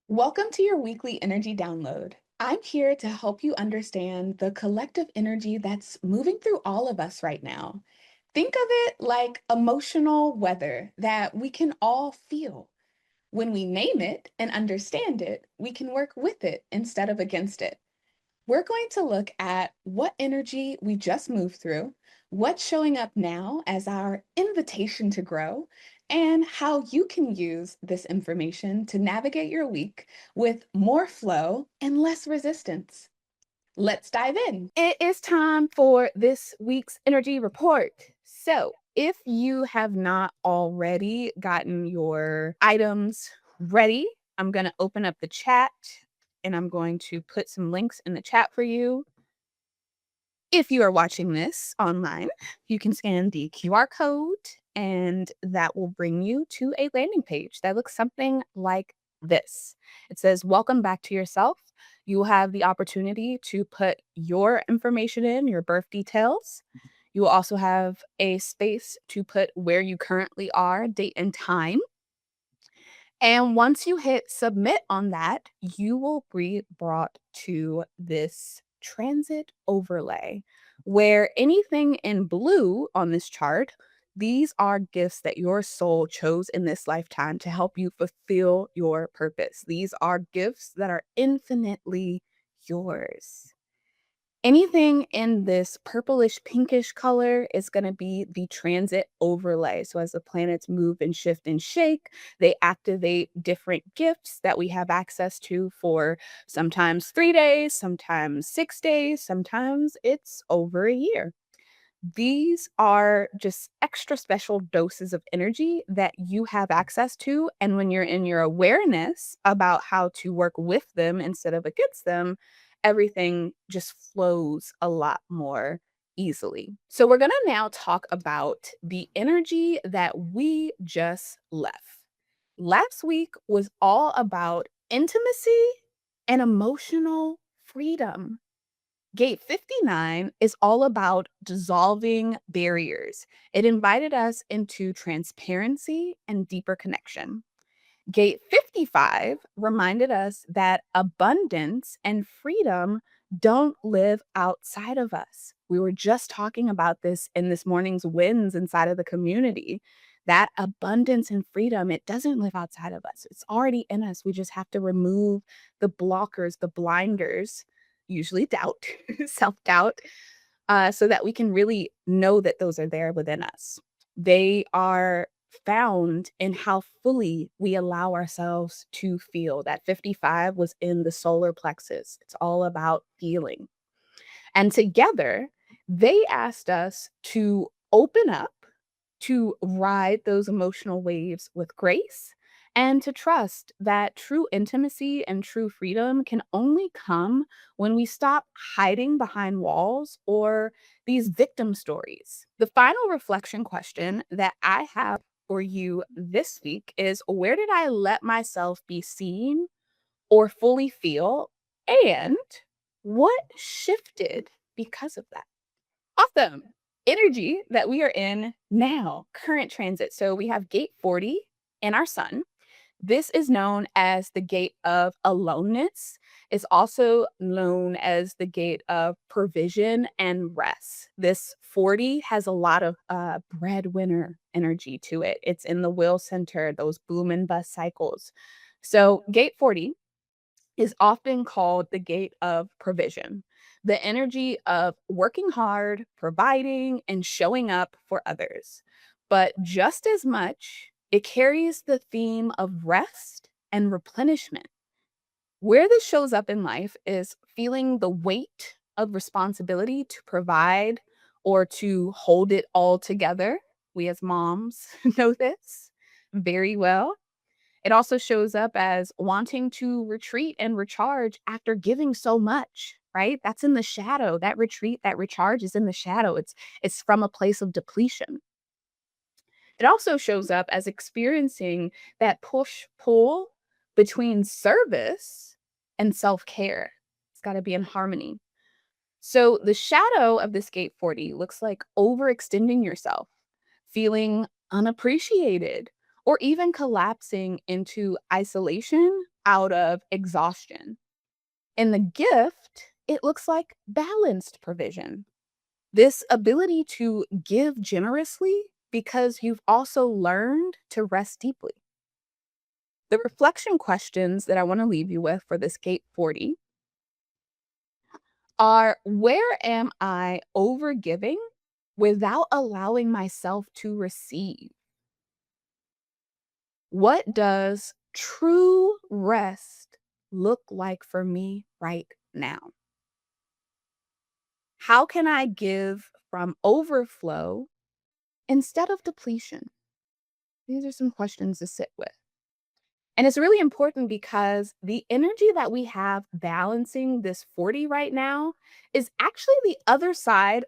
Welcome to your weekly energy download. I'm here to help you understand the collective energy that's moving through all of us right now. Think of it like emotional weather that we can all feel. When we name it and understand it, we can work with it instead of against it. We're going to look at what energy we just moved through, what's showing up now as our invitation to grow, and how you can use this information to navigate your week with more flow and less resistance. Let's dive in. It is time for this week's energy report. So, if you have not already gotten your items ready, I'm going to open up the chat and I'm going to put some links in the chat for you. If you are watching this online, you can scan the QR code and that will bring you to a landing page that looks something like this. It says, "Welcome back to yourself." You will have the opportunity to put your information in, your birth details. You will also have a space to put where you currently are, date and time. And once you hit submit on that, you will be brought to this transit overlay where anything in blue on this chart, these are gifts that your soul chose in this lifetime to help you fulfill your purpose. These are gifts that are infinitely yours. Anything in this purplish pinkish color is going to be the transit overlay. So as the planets move and shift and shake, they activate different gifts that we have access to for sometimes 3 days, sometimes 6 days, sometimes it's over a year. These are just extra special doses of energy that you have access to. And when you're in your awareness about how to work with them instead of against them, everything just flows a lot more easily. So, we're going to now talk about the energy that we just left. Last week was all about intimacy and emotional freedom. Gate 59 is all about dissolving barriers. It invited us into transparency and deeper connection. Gate 55 reminded us that abundance and freedom don't live outside of us. We were just talking about this in this morning's wins inside of the community. That abundance and freedom, it doesn't live outside of us. It's already in us. We just have to remove the blockers, the blinders, usually doubt, self doubt, so that we can really know that those are there within us. They are found in how fully we allow ourselves to feel. That 55 was in the solar plexus. It's all about feeling. And together, they asked us to open up, to ride those emotional waves with grace, and to trust that true intimacy and true freedom can only come when we stop hiding behind walls or these victim stories. The final reflection question that I have for you this week is, where did I let myself be seen or fully feel? And what shifted because of that? Awesome. Energy that we are in now, current transit. So we have gate 40 in our sun. This is known as the gate of aloneness. It's also known as the gate of provision and rest. This 40 has a lot of breadwinner energy to it. It's in the will center, those boom and bust cycles. So, gate 40 is often called the gate of provision, the energy of working hard, providing, and showing up for others. But just as much, it carries the theme of rest and replenishment. Where this shows up in life is feeling the weight of responsibility to provide or to hold it all together. We as moms know this very well. It also shows up as wanting to retreat and recharge after giving so much, right? That's in the shadow. That retreat, that recharge is in the shadow. It's from a place of depletion. It also shows up as experiencing that push-pull between service and self-care. It's got to be in harmony. So the shadow of this gate 40 looks like overextending yourself, feeling unappreciated, or even collapsing into isolation out of exhaustion. In the gift, it looks like balanced provision. This ability to give generously because you've also learned to rest deeply. The reflection questions that I want to leave you with for this gate 40 are: where am I overgiving without allowing myself to receive? What does true rest look like for me right now? How can I give from overflow instead of depletion? These are some questions to sit with. And it's really important because the energy that we have balancing this 40 right now is actually the other side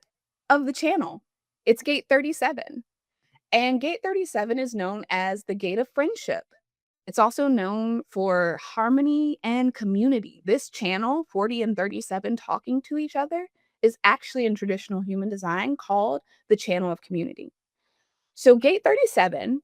of the channel. It's gate 37. And gate 37 is known as the gate of friendship. It's also known for harmony and community. This channel, 40 and 37 talking to each other, is actually in traditional human design called the channel of community. So, gate 37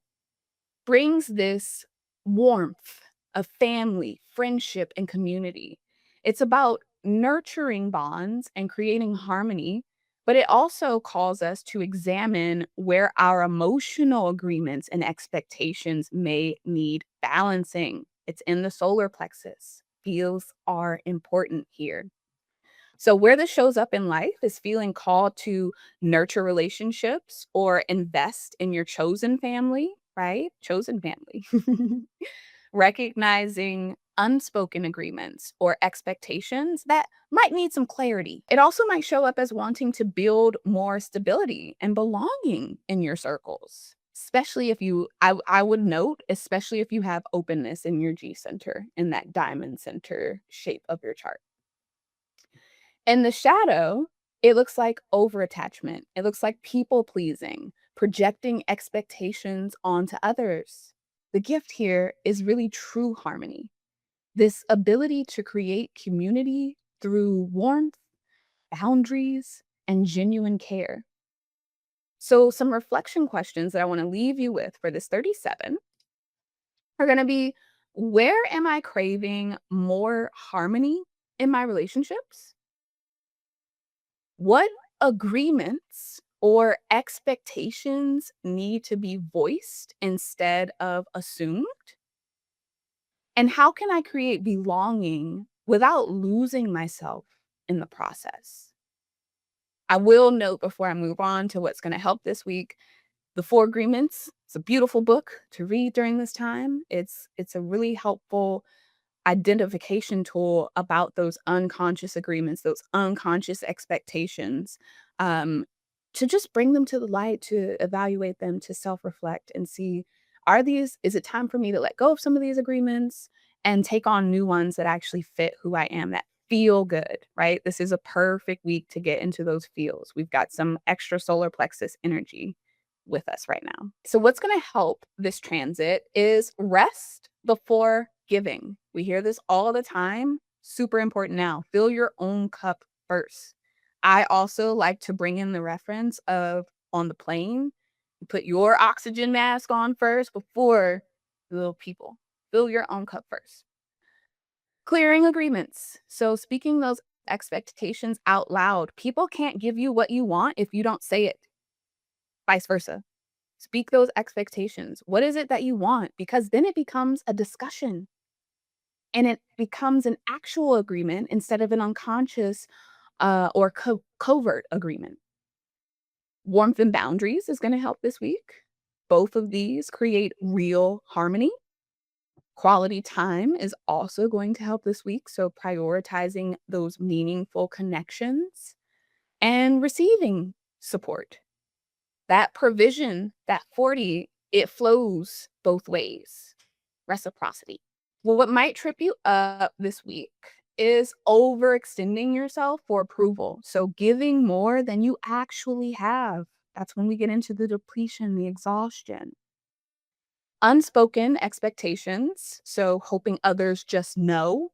brings this warmth of family, friendship, and community. It's about nurturing bonds and creating harmony, but it also calls us to examine where our emotional agreements and expectations may need balancing. It's in the solar plexus. Feels are important here. So, where this shows up in life is feeling called to nurture relationships or invest in your chosen family, right? Chosen family. Recognizing unspoken agreements or expectations that might need some clarity. It also might show up as wanting to build more stability and belonging in your circles. Especially if I would note, especially if you have openness in your G center, in that diamond center shape of your chart. In the shadow, it looks like overattachment. It looks like people pleasing, projecting expectations onto others. The gift here is really true harmony. This ability to create community through warmth, boundaries, and genuine care. So, some reflection questions that I want to leave you with for this 37 are going to be: where am I craving more harmony in my relationships? What agreements or expectations need to be voiced instead of assumed? And how can I create belonging without losing myself in the process? I will note before I move on to what's going to help this week, The Four Agreements. It's a beautiful book to read during this time. It's a really helpful identification tool about those unconscious agreements, those unconscious expectations, um, to just bring them to the light, to evaluate them, to self reflect and see, is it time for me to let go of some of these agreements and take on new ones that actually fit who I am, that feel good, right? This is a perfect week to get into those feels. We've got some extra solar plexus energy with us right now. So, what's going to help this transit is rest before giving. We hear this all the time. Super important now. Fill your own cup first. I also like to bring in the reference of on the plane, you put your oxygen mask on first before the little people. Fill your own cup first. Clearing agreements. So, speaking those expectations out loud. People can't give you what you want if you don't say it, vice versa. Speak those expectations. What is it that you want? Because then it becomes a discussion and it becomes an actual agreement instead of an unconscious or covert agreement. Warmth and boundaries is going to help this week. Both of these create real harmony. Quality time is also going to help this week. So, prioritizing those meaningful connections and receiving support. That provision, that 40, it flows both ways. Reciprocity. Well, what might trip you up this week is overextending yourself for approval. So giving more than you actually have. That's when we get into the depletion, the exhaustion. Unspoken expectations. So hoping others just know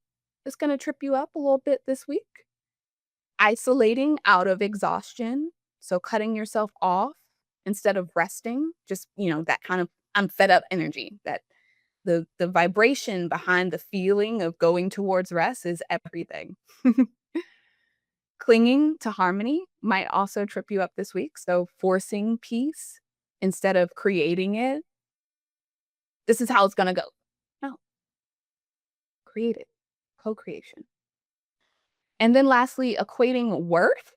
is going to trip you up a little bit this week. Isolating out of exhaustion. So cutting yourself off instead of resting. Just, that kind of I'm fed up energy that The vibration behind the feeling of going towards rest is everything. Clinging to harmony might also trip you up this week, so forcing peace instead of creating it. This is how it's gonna go. No, create it. Co-creation. And then lastly, equating worth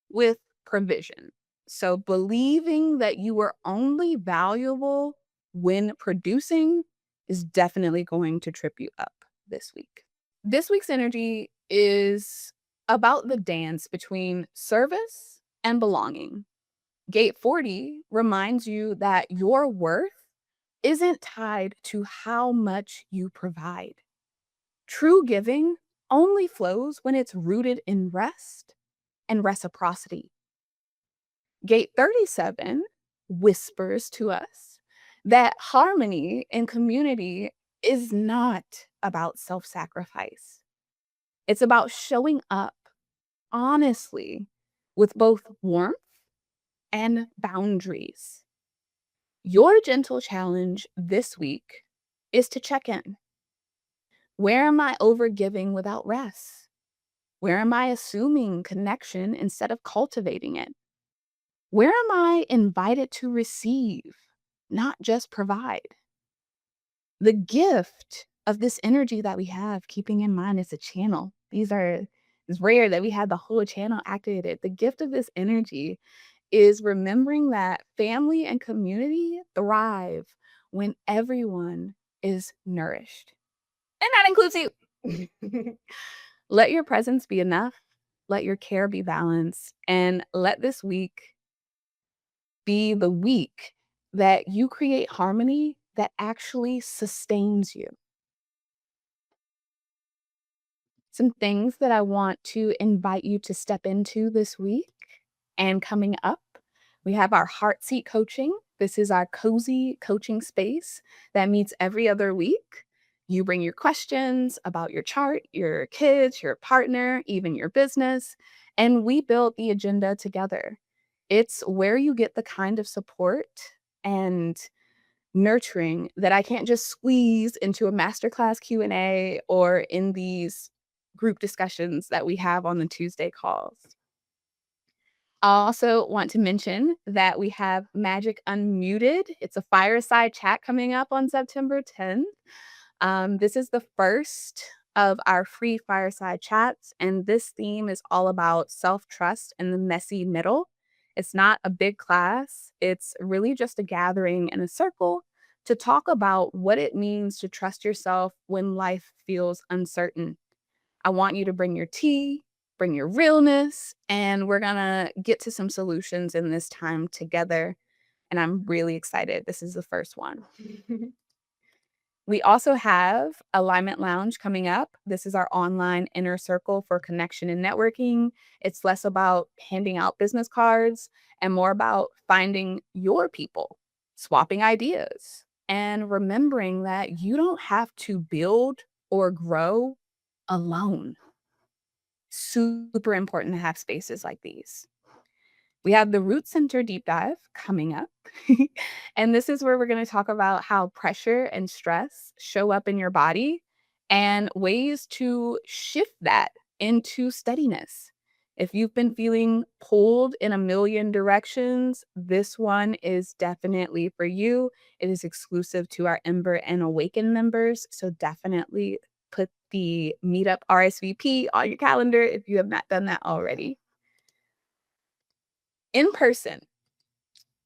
with provision. So believing that you are only valuable when producing is definitely going to trip you up this week. This week's energy is about the dance between service and belonging. Gate 40 reminds you that your worth isn't tied to how much you provide. True giving only flows when it's rooted in rest and reciprocity. Gate 37 whispers to us that harmony and community is not about self sacrifice. It's about showing up honestly with both warmth and boundaries. Your gentle challenge this week is to check in. Where am I overgiving without rest? Where am I assuming connection instead of cultivating it? Where am I invited to receive, not just provide? The gift of this energy that we have, keeping in mind it's a channel. It's rare that we have the whole channel activated. The gift of this energy is remembering that family and community thrive when everyone is nourished. And that includes you. Let your presence be enough. Let your care be balanced. And let this week be the week that you create harmony that actually sustains you. Some things that I want to invite you to step into this week and coming up, we have our Heart Seat Coaching. This is our cozy coaching space that meets every other week. You bring your questions about your chart, your kids, your partner, even your business, and we build the agenda together. It's where you get the kind of support and nurturing that I can't just squeeze into a masterclass Q&A or in these group discussions that we have on the Tuesday calls. I also want to mention that we have Magic Unmuted. It's a fireside chat coming up on September 10th. This is the first of our free fireside chats, and this theme is all about self-trust in the messy middle. It's not a big class. It's really just a gathering in a circle to talk about what it means to trust yourself when life feels uncertain. I want you to bring your tea, bring your realness, and we're gonna get to some solutions in this time together. And I'm really excited. This is the first one. We also have Alignment Lounge coming up. This is our online inner circle for connection and networking. It's less about handing out business cards and more about finding your people, swapping ideas, and remembering that you don't have to build or grow alone. Super important to have spaces like these. We have the Root Center deep dive coming up. And this is where we're going to talk about how pressure and stress show up in your body and ways to shift that into steadiness. If you've been feeling pulled in a million directions, this one is definitely for you. It is exclusive to our Ember and Awaken members. So definitely put the meetup RSVP on your calendar if you have not done that already. In person,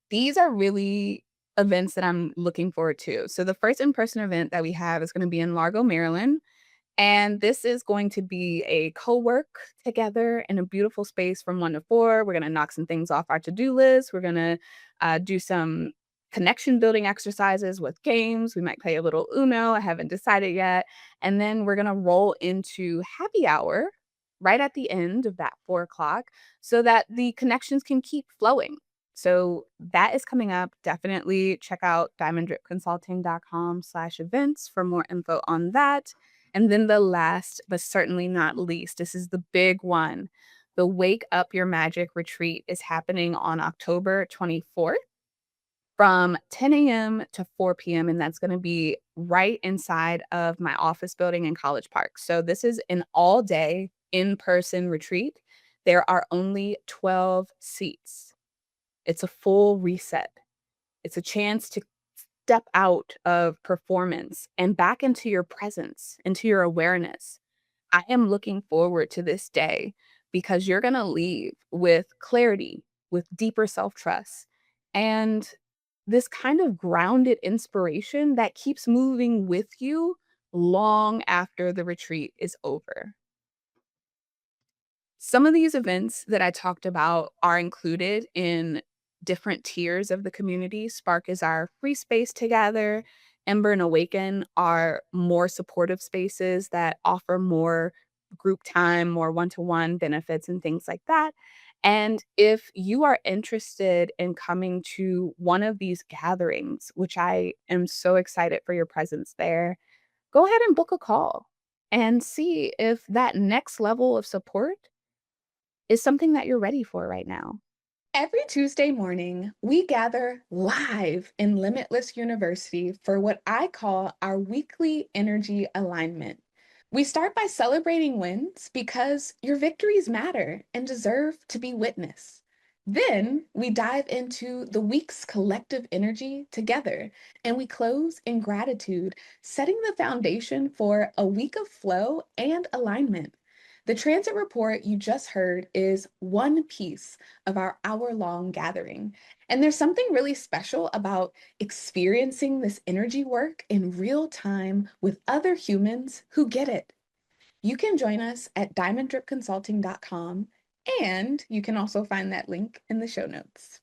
these are really events that I'm looking forward to. So the first in-person event that we have is gonna be in Largo, Maryland, and this is going to be a co-work together in a beautiful space from 1 to 4. We're gonna knock some things off our to-do list. We're gonna, do some connection building exercises with games. We might play a little Uno, I haven't decided yet, and then we're gonna roll into happy hour right at the end of that 4 o'clock so that the connections can keep flowing. So that is coming up. Definitely check out diamonddripconsulting.com/events for more info on that. And then the last, but certainly not least, this is the big one. The Wake Up Your Magic retreat is happening on October 24th. from 10 a.m. to 4 p.m., and that's gonna be right inside of my office building in College Park. So this is an all-day in-person retreat. There are only 12 seats. It's a full reset. It's a chance to step out of performance and back into your presence, into your awareness. I am looking forward to this day because you're going to leave with clarity, with deeper self trust, and this kind of grounded inspiration that keeps moving with you long after the retreat is over. Some of these events that I talked about are included in different tiers of the community. Spark is our free space to gather. Ember and Awaken are more supportive spaces that offer more group time, more one to one benefits, and things like that. And if you are interested in coming to one of these gatherings, which I am so excited for your presence there, go ahead and book a call and see if that next level of support is something that you're ready for right now. Every Tuesday morning, we gather live in Limitless University for what I call our weekly energy alignment. We start by celebrating wins because your victories matter and deserve to be witnessed. Then we dive into the week's collective energy together, and we close in gratitude, setting the foundation for a week of flow and alignment. The transit report you just heard is one piece of our hour-long gathering. And there's something really special about experiencing this energy work in real time with other humans who get it. You can join us at diamonddripconsulting.com, and you can also find that link in the show notes.